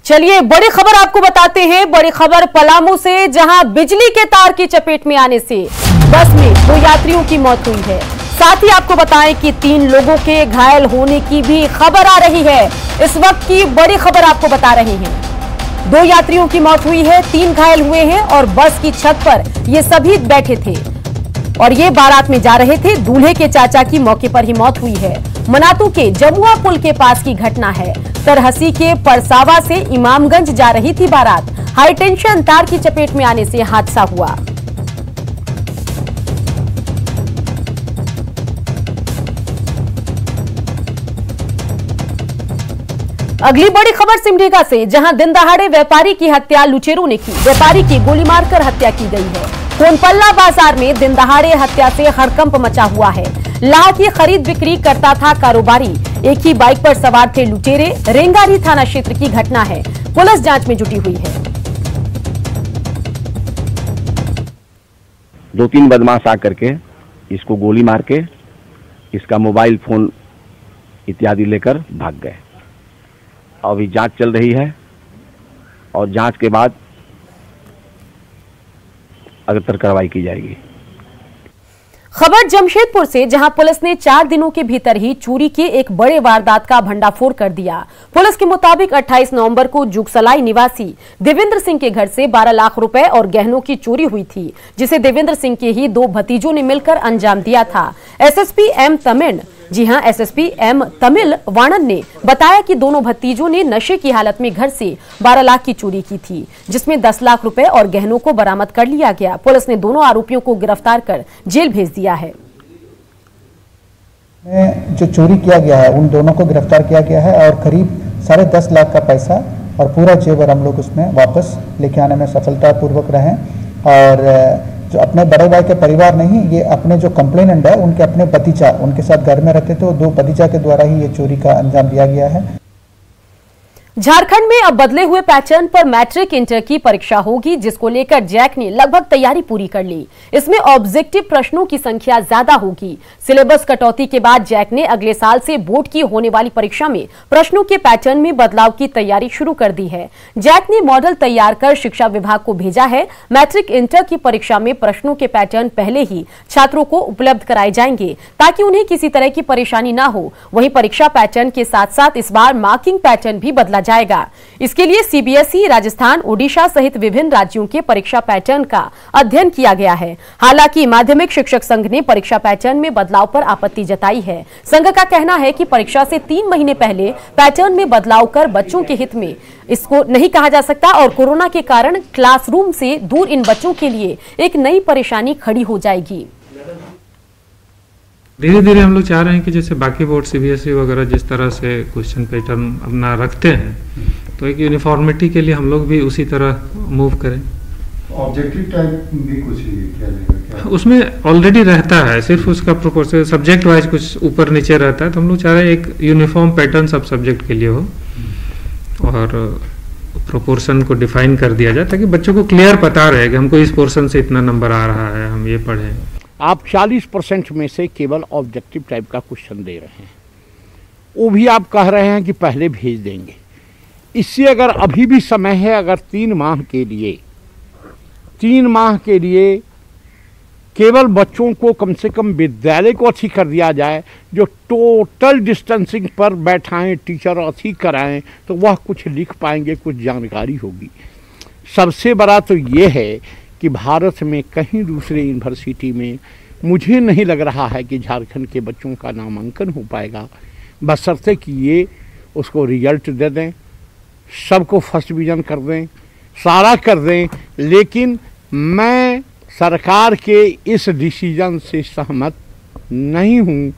चलिए बड़ी खबर आपको बताते हैं। बड़ी खबर पलामू से, जहां बिजली के तार की चपेट में आने से बस में 2 यात्रियों की मौत हुई है। साथ ही आपको बताएं कि 3 लोगों के घायल होने की भी खबर आ रही है। इस वक्त की बड़ी खबर आपको बता रहे हैं। 2 यात्रियों की मौत हुई है, 3 घायल हुए हैं और बस की छत पर ये सभी बैठे थे और ये बारात में जा रहे थे। दूल्हे के चाचा की मौके पर ही मौत हुई है। मनातू के जमुआ पुल के पास की घटना है। तरहसी के परसावा से इमामगंज जा रही थी बारात। हाई टेंशन तार की चपेट में आने से हादसा हुआ। अगली बड़ी खबर सिमडेगा से, जहां दिन दहाड़े व्यापारी की हत्या लुटेरों ने की। व्यापारी की गोली मारकर हत्या की गई है। कोनपल्ला बाजार में दिन दहाड़े हत्या से हड़कंप मचा हुआ है। लाह की खरीद बिक्री करता था कारोबारी, एक ही बाइक पर सवार थे लुटेरे। रेंगारी थाना क्षेत्र की घटना है। पुलिस जांच में जुटी हुई है। 2-3 बदमाश आकर के इसको गोली मार के इसका मोबाइल फोन इत्यादि लेकर भाग गए। अभी जांच चल रही है और जांच के बाद अग्रतर कार्रवाई की जाएगी। खबर जमशेदपुर से, जहां पुलिस ने 4 दिनों के भीतर ही चोरी के एक बड़े वारदात का भंडाफोड़ कर दिया। पुलिस के मुताबिक 28 नवंबर को जुगसलाई निवासी देवेंद्र सिंह के घर से 12 लाख रुपए और गहनों की चोरी हुई थी, जिसे देवेंद्र सिंह के ही 2 भतीजों ने मिलकर अंजाम दिया था। SSP M Tamil SSP M Tamilvanan ने बताया कि दोनों भतीजों ने नशे की हालत में घर से 12 लाख की चोरी की थी, जिसमें 10 लाख रुपए और गहनों को बरामद कर लिया गया। पुलिस ने दोनों आरोपियों को गिरफ्तार कर जेल भेज दिया है। जो चोरी किया गया है उन दोनों को गिरफ्तार किया गया है और करीब 10.5 लाख का पैसा और पूरा जेवर हम लोग उसमें वापस लेके आने में सफलतापूर्वक रहे। और जो अपने बड़े भाई के परिवार नहीं, ये अपने जो कंप्लेनेंट है उनके अपने भतीजा उनके साथ घर में रहते थे। 2 भतीजा के द्वारा ही ये चोरी का अंजाम दिया गया है। झारखंड में अब बदले हुए पैटर्न पर मैट्रिक इंटर की परीक्षा होगी, जिसको लेकर जैक ने लगभग तैयारी पूरी कर ली। इसमें ऑब्जेक्टिव प्रश्नों की संख्या ज्यादा होगी। सिलेबस कटौती के बाद जैक ने अगले साल से बोर्ड की होने वाली परीक्षा में प्रश्नों के पैटर्न में बदलाव की तैयारी शुरू कर दी है। जैक ने मॉडल तैयार कर शिक्षा विभाग को भेजा है। मैट्रिक इंटर की परीक्षा में प्रश्नों के पैटर्न पहले ही छात्रों को उपलब्ध कराए जाएंगे, ताकि उन्हें किसी तरह की परेशानी न हो। वहीं परीक्षा पैटर्न के साथ साथ इस बार मार्किंग पैटर्न भी बदला जाएगा। इसके लिए सीबीएसई, राजस्थान, ओडिशा सहित विभिन्न राज्यों के परीक्षा पैटर्न का अध्ययन किया गया है। हालांकि माध्यमिक शिक्षक संघ ने परीक्षा पैटर्न में बदलाव पर आपत्ति जताई है। संघ का कहना है कि परीक्षा से 3 महीने पहले पैटर्न में बदलाव कर बच्चों के हित में इसको नहीं कहा जा सकता और कोरोना के कारण क्लासरूम से दूर इन बच्चों के लिए एक नई परेशानी खड़ी हो जाएगी। धीरे धीरे हम लोग चाह रहे हैं कि जैसे बाकी बोर्ड सीबीएसई वगैरह जिस तरह से क्वेश्चन पैटर्न अपना रखते हैं, तो एक यूनिफॉर्मिटी के लिए हम लोग भी उसी तरह मूव करें। ऑब्जेक्टिव टाइप भी कुछ क्या उसमें ऑलरेडी रहता है, सिर्फ उसका प्रोपोर्शन सब्जेक्ट वाइज कुछ ऊपर नीचे रहता है। तो हम लोग चाह रहे हैं एक यूनिफॉर्म पैटर्न सब सब्जेक्ट के लिए हो और प्रोपोर्शन को डिफाइन कर दिया जाए, ताकि बच्चों को क्लियर पता रहे कि हमको इस पोर्शन से इतना नंबर आ रहा है, हम ये पढ़ें। आप 40% में से केवल ऑब्जेक्टिव टाइप का क्वेश्चन दे रहे हैं, वो भी आप कह रहे हैं कि पहले भेज देंगे। इससे अगर अभी भी समय है, अगर 3 माह के लिए केवल बच्चों को कम से कम विद्यालय को अच्छी कर दिया जाए, जो टोटल डिस्टेंसिंग पर बैठाएं, टीचर अच्छी कराएं, तो वह कुछ लिख पाएंगे, कुछ जानकारी होगी। सबसे बड़ा तो ये है कि भारत में कहीं दूसरे यूनिवर्सिटी में मुझे नहीं लग रहा है कि झारखंड के बच्चों का नामांकन हो पाएगा, बशर्ते कि ये उसको रिजल्ट दे दें, सबको फर्स्ट डिवीज़न कर दें, सारा कर दें। लेकिन मैं सरकार के इस डिसीजन से सहमत नहीं हूँ।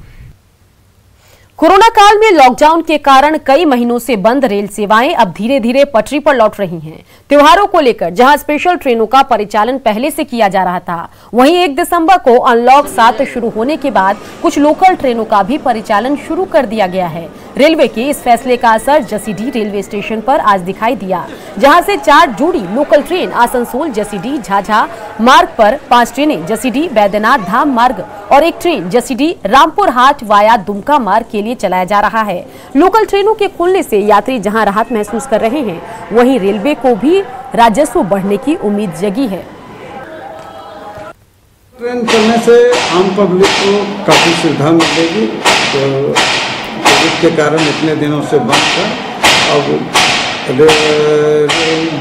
कोरोना काल में लॉकडाउन के कारण कई महीनों से बंद रेल सेवाएं अब धीरे धीरे पटरी पर लौट रही हैं। त्योहारों को लेकर जहां स्पेशल ट्रेनों का परिचालन पहले से किया जा रहा था, वहीं 1 दिसंबर को अनलॉक 7 शुरू होने के बाद कुछ लोकल ट्रेनों का भी परिचालन शुरू कर दिया गया है। रेलवे के इस फैसले का असर जसीडीह रेलवे स्टेशन पर आज दिखाई दिया, जहां से 4 जोड़ी लोकल ट्रेन आसनसोल जसीडीह झाझा मार्ग पर, 5 ट्रेनें जसीडीह बैद्यनाथ धाम मार्ग और एक ट्रेन जसीडीह रामपुर हाट वाया दुमका मार्ग के लिए चलाया जा रहा है। लोकल ट्रेनों के खुलने से यात्री जहां राहत महसूस कर रहे हैं, वहीं रेलवे को भी राजस्व बढ़ने की उम्मीद जगी है। ट्रेन चलने से आम पब्लिक को काफ़ी सुविधा मिलेगी। तो कोविड के कारण इतने दिनों से बंद था, अब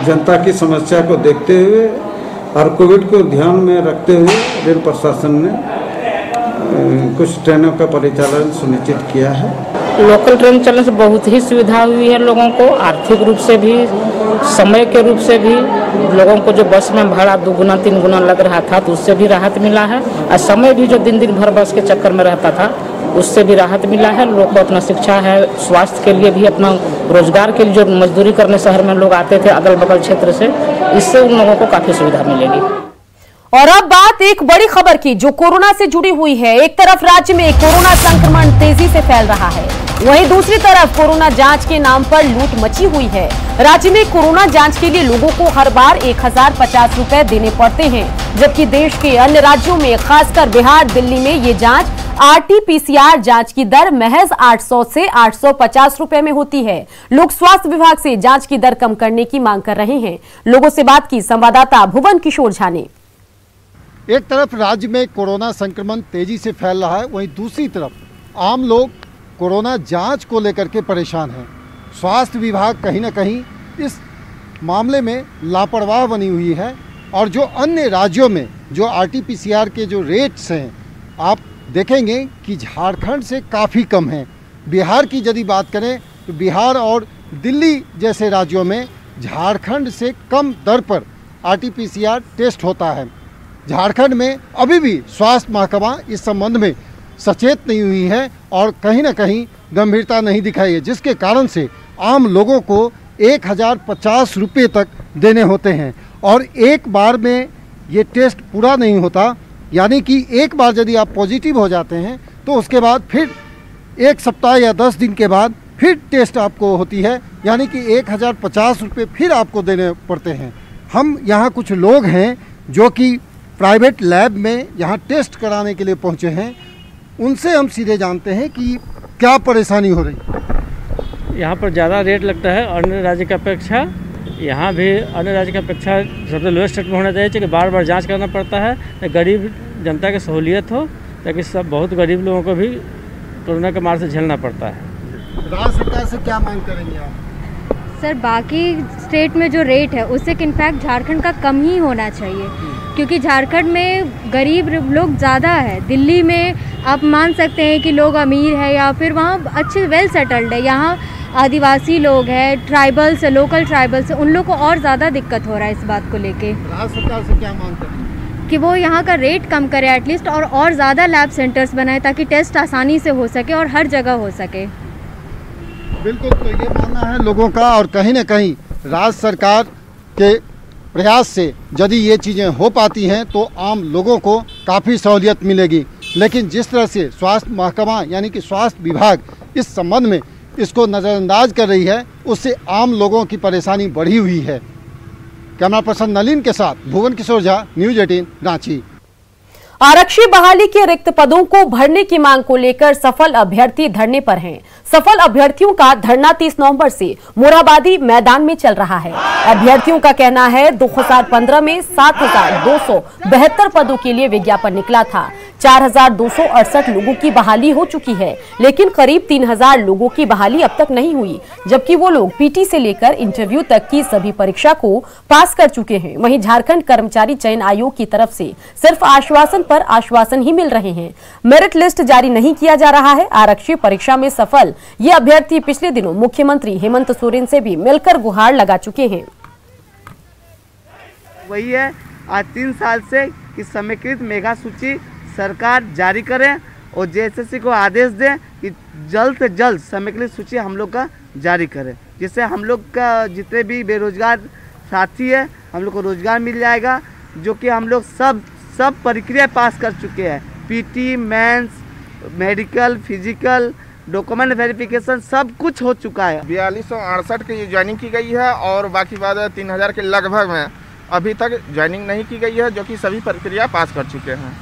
जनता की समस्या को देखते हुए और कोविड को ध्यान में रखते हुए रेल प्रशासन ने कुछ ट्रेनों का परिचालन सुनिश्चित किया है। लोकल ट्रेन चलने से बहुत ही सुविधा हुई है लोगों को, आर्थिक रूप से भी, समय के रूप से भी। लोगों को जो बस में भाड़ा 2 गुना 3 गुना लग रहा था तो उससे भी राहत मिला है, और समय भी जो दिन भर बस के चक्कर में रहता था उससे भी राहत मिला है। लोग को अपना शिक्षा है, स्वास्थ्य के लिए भी, अपना रोजगार के लिए जो मजदूरी करने शहर में लोग आते थे अगल बगल क्षेत्र से, इससे उन लोगों को काफ़ी सुविधा मिलेगी। और अब बात एक बड़ी खबर की जो कोरोना से जुड़ी हुई है। एक तरफ राज्य में कोरोना संक्रमण तेजी से फैल रहा है, वहीं दूसरी तरफ कोरोना जांच के नाम पर लूट मची हुई है। राज्य में कोरोना जांच के लिए लोगों को हर बार 1050 रुपए देने पड़ते हैं, जबकि देश के अन्य राज्यों में खासकर बिहार, दिल्ली में ये जांच RT-PCR जांच की दर महज 800 से 850 रुपए में होती है। लोग स्वास्थ्य विभाग से जांच की दर कम करने की मांग कर रहे हैं। लोगों से बात की संवाददाता भुवन किशोर झा ने। एक तरफ राज्य में कोरोना संक्रमण तेजी से फैल रहा है, वहीं दूसरी तरफ आम लोग कोरोना जांच को लेकर के परेशान हैं। स्वास्थ्य विभाग कहीं ना कहीं इस मामले में लापरवाह बनी हुई है, और जो अन्य राज्यों में जो RT-PCR के जो रेट्स हैं, आप देखेंगे कि झारखंड से काफ़ी कम हैं। बिहार की यदि बात करें तो बिहार और दिल्ली जैसे राज्यों में झारखंड से कम दर पर RT-PCR टेस्ट होता है। झारखंड में अभी भी स्वास्थ्य महकमा इस संबंध में सचेत नहीं हुई है और कहीं ना कहीं गंभीरता नहीं दिखाई है, जिसके कारण से आम लोगों को 1050 रुपये तक देने होते हैं, और एक बार में ये टेस्ट पूरा नहीं होता। यानी कि एक बार यदि आप पॉजिटिव हो जाते हैं तो उसके बाद फिर 1 सप्ताह या 10 दिन के बाद फिर टेस्ट आपको होती है, यानी कि 1050 रुपये फिर आपको देने पड़ते हैं। हम यहाँ कुछ लोग हैं जो कि प्राइवेट लैब में यहाँ टेस्ट कराने के लिए पहुँचे हैं, उनसे हम सीधे जानते हैं कि क्या परेशानी हो रही। यहाँ पर ज़्यादा रेट लगता है अन्य राज्य की अपेक्षा। यहाँ भी अन्य राज्य की अपेक्षा सबसे लोएस्ट रेट में होना चाहिए, क्योंकि बार बार जांच करना पड़ता है। गरीब जनता की सहूलियत हो, ताकि सब बहुत गरीब लोगों को भी कोरोना के मार से झेलना पड़ता है। राज्य सरकार से क्या मांग करेंगे आप? सर, बाकी स्टेट में जो रेट है उससे इनफैक्ट झारखंड का कम ही होना चाहिए, क्योंकि झारखंड में गरीब लोग ज़्यादा है। दिल्ली में आप मान सकते हैं कि लोग अमीर है या फिर वहाँ अच्छे वेल सेटल्ड है। यहाँ आदिवासी लोग हैं, ट्राइबल्स है, लोकल ट्राइबल्स है, उन लोग को और ज़्यादा दिक्कत हो रहा है इस बात को लेके। राज्य सरकार से क्या मांग करें? कि वो यहाँ का रेट कम करे एटलीस्ट, और ज़्यादा लैब सेंटर्स बनाए ताकि टेस्ट आसानी से हो सके और हर जगह हो सके। बिल्कुल, तो ये मानना है लोगों का, और कहीं ना कहीं राज्य सरकार के प्रयास से यदि ये चीज़ें हो पाती हैं तो आम लोगों को काफ़ी सहूलियत मिलेगी। लेकिन जिस तरह से स्वास्थ्य महकमा यानी कि स्वास्थ्य विभाग इस संबंध में इसको नज़रअंदाज कर रही है, उससे आम लोगों की परेशानी बढ़ी हुई है। कैमरा पर्सन नलिन के साथ भुवन किशोर झा, न्यूज़ 18 रांची। आरक्षी बहाली के रिक्त पदों को भरने की मांग को लेकर सफल अभ्यर्थी धरने पर हैं। सफल अभ्यर्थियों का धरना 30 नवंबर से मोरहाबादी मैदान में चल रहा है। अभ्यर्थियों का कहना है 2015 में 7,272 पदों के लिए विज्ञापन निकला था। 4,268 लोगों की बहाली हो चुकी है, लेकिन करीब 3,000 लोगों की बहाली अब तक नहीं हुई, जबकि वो लोग पीटी से लेकर इंटरव्यू तक की सभी परीक्षा को पास कर चुके हैं। वहीं झारखंड कर्मचारी चयन आयोग की तरफ से सिर्फ आश्वासन पर आश्वासन ही मिल रहे हैं। मेरिट लिस्ट जारी नहीं किया जा रहा है। आरक्षी परीक्षा में सफल ये अभ्यर्थी पिछले दिनों मुख्यमंत्री हेमंत सोरेन से भी मिलकर गुहार लगा चुके हैं। वही है, आज 3 साल से कि समेकित मेगा सूची सरकार जारी करें और जेएसएससी को आदेश दें कि जल्द से जल्द समेकित सूची हम लोग का जारी करें, जिससे हम लोग का जितने भी बेरोजगार साथी है हम लोग को रोजगार मिल जाएगा, जो कि हम लोग सब प्रक्रिया पास कर चुके हैं। PT, mains, medical, physical, document verification सब कुछ हो चुका है। 4268 की ज्वाइनिंग की गई है और बाकी बाद 3000 के लगभग में अभी तक ज्वाइनिंग नहीं की गई है, जो कि सभी प्रक्रिया पास कर चुके हैं।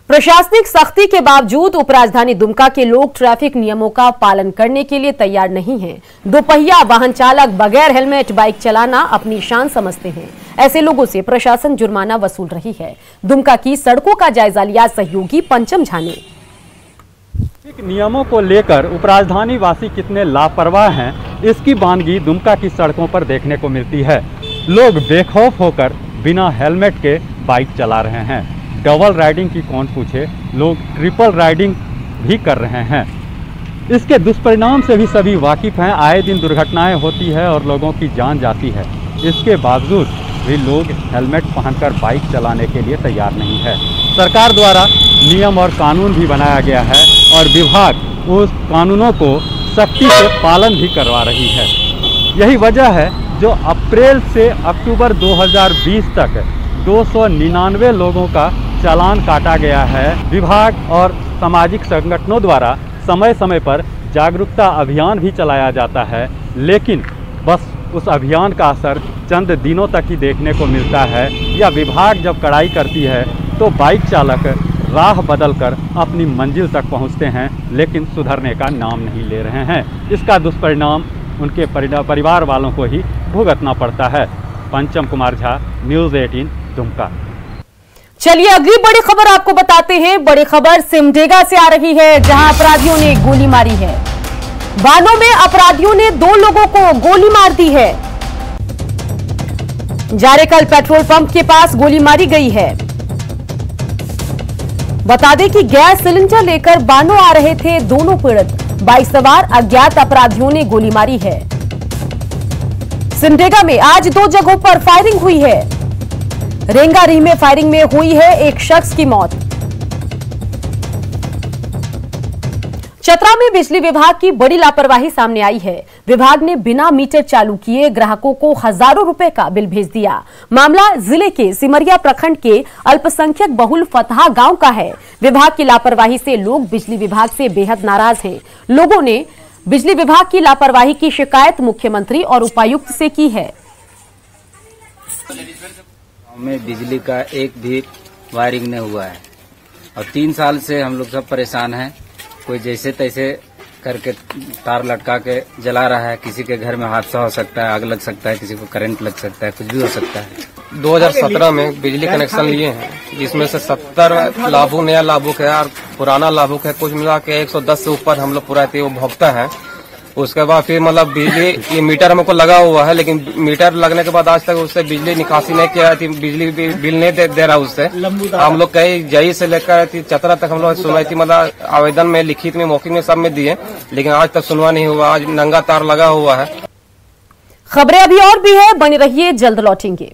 प्रशासनिक सख्ती के बावजूद उपराजधानी दुमका के लोग ट्रैफिक नियमों का पालन करने के लिए तैयार नहीं हैं। दोपहिया वाहन चालक बगैर हेलमेट बाइक चलाना अपनी शान समझते हैं। ऐसे लोगों से प्रशासन जुर्माना वसूल रही है। दुमका की सड़कों का जायजा लिया सहयोगी पंचम झा ने। नियमों को लेकर उपराजधानी वासी कितने लापरवाह हैं, इसकी बानगी दुमका की सड़कों पर देखने को मिलती है। लोग बेखौफ होकर बिना हेलमेट के बाइक चला रहे हैं। डबल राइडिंग की कौन पूछे, लोग ट्रिपल राइडिंग भी कर रहे हैं। इसके दुष्परिणाम से भी सभी वाकिफ हैं। आए दिन दुर्घटनाएं होती है और लोगों की जान जाती है। इसके बावजूद भी लोग हेलमेट पहनकर बाइक चलाने के लिए तैयार नहीं है। सरकार द्वारा नियम और कानून भी बनाया गया है और विभाग उस कानूनों को सख्ती से पालन भी करवा रही है। यही वजह है जो अप्रैल से अक्टूबर 2020 तक 299 लोगों का चालान काटा गया है। विभाग और सामाजिक संगठनों द्वारा समय समय पर जागरूकता अभियान भी चलाया जाता है, लेकिन बस उस अभियान का असर चंद दिनों तक ही देखने को मिलता है। या विभाग जब कड़ाई करती है तो बाइक चालक राह बदलकर अपनी मंजिल तक पहुंचते हैं, लेकिन सुधरने का नाम नहीं ले रहे हैं। इसका दुष्परिणाम उनके परिवार वालों को ही भुगतना पड़ता है। पंचम कुमार झा, न्यूज़ 18 दुमका। चलिए अगली बड़ी खबर आपको बताते हैं। बड़ी खबर सिमडेगा से आ रही है, जहां अपराधियों ने गोली मारी है। बानो में अपराधियों ने 2 लोगों को गोली मार दी है। जारेकल पेट्रोल पंप के पास गोली मारी गई है। बता दें कि गैस सिलेंडर लेकर बानो आ रहे थे दोनों पीड़ित। बाइक सवार अज्ञात अपराधियों ने गोली मारी है। सिमडेगा में आज 2 जगहों पर फायरिंग हुई है। रेंगारी में फायरिंग में हुई है एक शख्स की मौत। चतरा में बिजली विभाग की बड़ी लापरवाही सामने आई है। विभाग ने बिना मीटर चालू किए ग्राहकों को हजारों रुपए का बिल भेज दिया। मामला जिले के सिमरिया प्रखंड के अल्पसंख्यक बहुल फतहा गांव का है। विभाग की लापरवाही से लोग बिजली विभाग से बेहद नाराज हैं। लोगों ने बिजली विभाग की लापरवाही की शिकायत मुख्यमंत्री और उपायुक्त से की है। में बिजली का एक भी वायरिंग नहीं हुआ है और 3 साल से हम लोग सब परेशान हैं। कोई जैसे तैसे करके तार लटका के जला रहा है। किसी के घर में हादसा हो सकता है, आग लग सकता है, किसी को करंट लग सकता है, कुछ भी हो सकता है। 2017 में बिजली कनेक्शन लिए हैं, जिसमें से 70 लाभुक नया लाभुक है और पुराना लाभुक है। कुछ मिला के 110 से ऊपर हम लोग पूरा वो भोगता है। उसके बाद फिर मतलब बिजली ये मीटर हमको लगा हुआ है, लेकिन मीटर लगने के बाद आज तक उससे बिजली निकासी नहीं किया थी। बिजली बिल नहीं दे रहा उससे। हम लोग कई जई से लेकर चतरा तक हम लोग सुनवाई थी, मतलब आवेदन में, लिखित में, मौखिक में सब में दिए, लेकिन आज तक सुनवाई नहीं हुआ। आज नंगा तार लगा हुआ है। खबरें अभी और भी है, बने रहिए, जल्द लौटेंगे।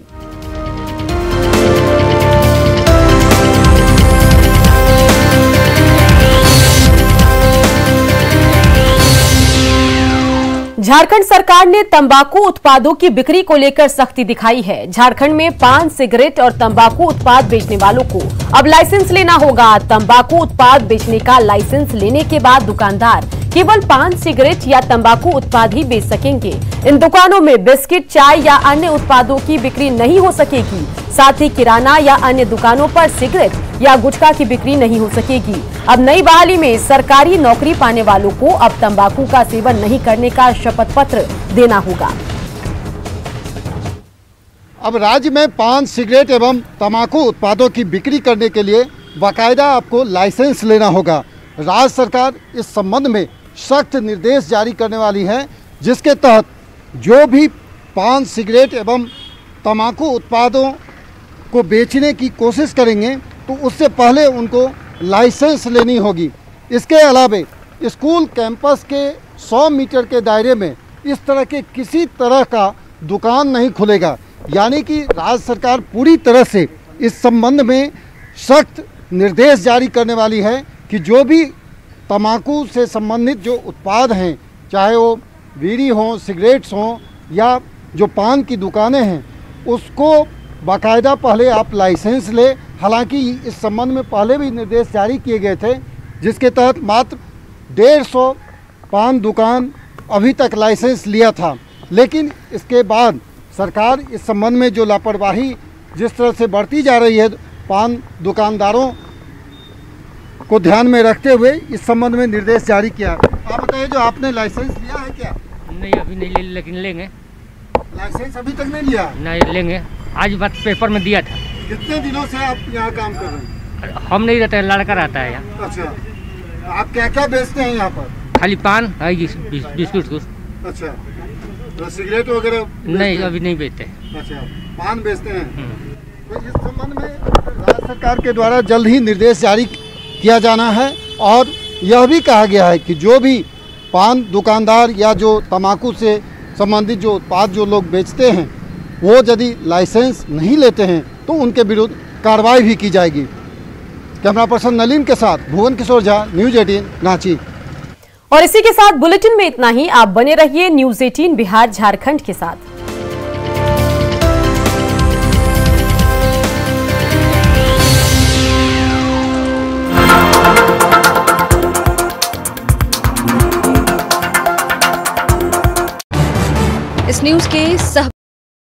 झारखंड सरकार ने तंबाकू उत्पादों की बिक्री को लेकर सख्ती दिखाई है। झारखंड में पान, सिगरेट और तंबाकू उत्पाद बेचने वालों को अब लाइसेंस लेना होगा। तंबाकू उत्पाद बेचने का लाइसेंस लेने के बाद दुकानदार केवल पान, सिगरेट या तंबाकू उत्पाद ही बेच सकेंगे। इन दुकानों में बिस्किट, चाय या अन्य उत्पादों की बिक्री नहीं हो सकेगी। साथ ही किराना या अन्य दुकानों पर सिगरेट या गुटखा की बिक्री नहीं हो सकेगी। अब नई बहाली में सरकारी नौकरी पाने वालों को अब तंबाकू का सेवन नहीं करने का शपथ पत्र देना होगा। अब राज्य में पान, सिगरेट एवं तंबाकू उत्पादों की बिक्री करने के लिए बाकायदा आपको लाइसेंस लेना होगा। राज्य सरकार इस संबंध में सख्त निर्देश जारी करने वाली है, जिसके तहत जो भी पान, सिगरेट एवं तंबाकू उत्पादों को बेचने की कोशिश करेंगे तो उससे पहले उनको लाइसेंस लेनी होगी। इसके अलावे स्कूल कैंपस के 100 मीटर के दायरे में इस तरह के किसी तरह का दुकान नहीं खुलेगा। यानी कि राज्य सरकार पूरी तरह से इस संबंध में सख्त निर्देश जारी करने वाली है कि जो भी तंबाकू से संबंधित जो उत्पाद हैं, चाहे वो बीड़ी हों, सिगरेट्स हों या जो पान की दुकानें हैं, उसको बाकायदा पहले आप लाइसेंस ले। हालांकि इस संबंध में पहले भी निर्देश जारी किए गए थे, जिसके तहत मात्र 150 पान दुकान अभी तक लाइसेंस लिया था। लेकिन इसके बाद सरकार इस संबंध में जो लापरवाही जिस तरह से बढ़ती जा रही है पान दुकानदारों को ध्यान में रखते हुए इस संबंध में निर्देश जारी किया। आप बताइए, जो आपने लाइसेंस लिया है क्या? नहीं, अभी नहीं ले, लेकिन लेंगे। लाइसेंस अभी तक नहीं लिया? नहीं लेंगे, आज बात पेपर में दिया था। कितने दिनों से आप यहाँ काम कर रहे हैं? हम नहीं रहते, लड़का रहता है यहाँ। अच्छा, आप क्या क्या बेचते हैं यहाँ पर? खाली पान है, बिस्कुट कुछ। अच्छा, तो सिगरेट वगैरह नहीं, अभी नहीं बेचते। अच्छा, पान बेचते हैं। तो इस संबंध में राज्य सरकार के द्वारा जल्द ही निर्देश जारी किया जाना है और यह भी कहा गया है कि जो भी पान दुकानदार या जो तंबाकू से संबंधित जो उत्पाद जो लोग बेचते हैं वो यदि लाइसेंस नहीं लेते हैं तो उनके विरुद्ध कार्रवाई भी की जाएगी। कैमरा पर्सन नलिन के साथ भुवन किशोर झा, न्यूज 18 रांची। और इसी के साथ बुलेटिन में इतना ही। आप बने रहिए न्यूज 18 बिहार झारखंड के साथ। इस न्यूज के सह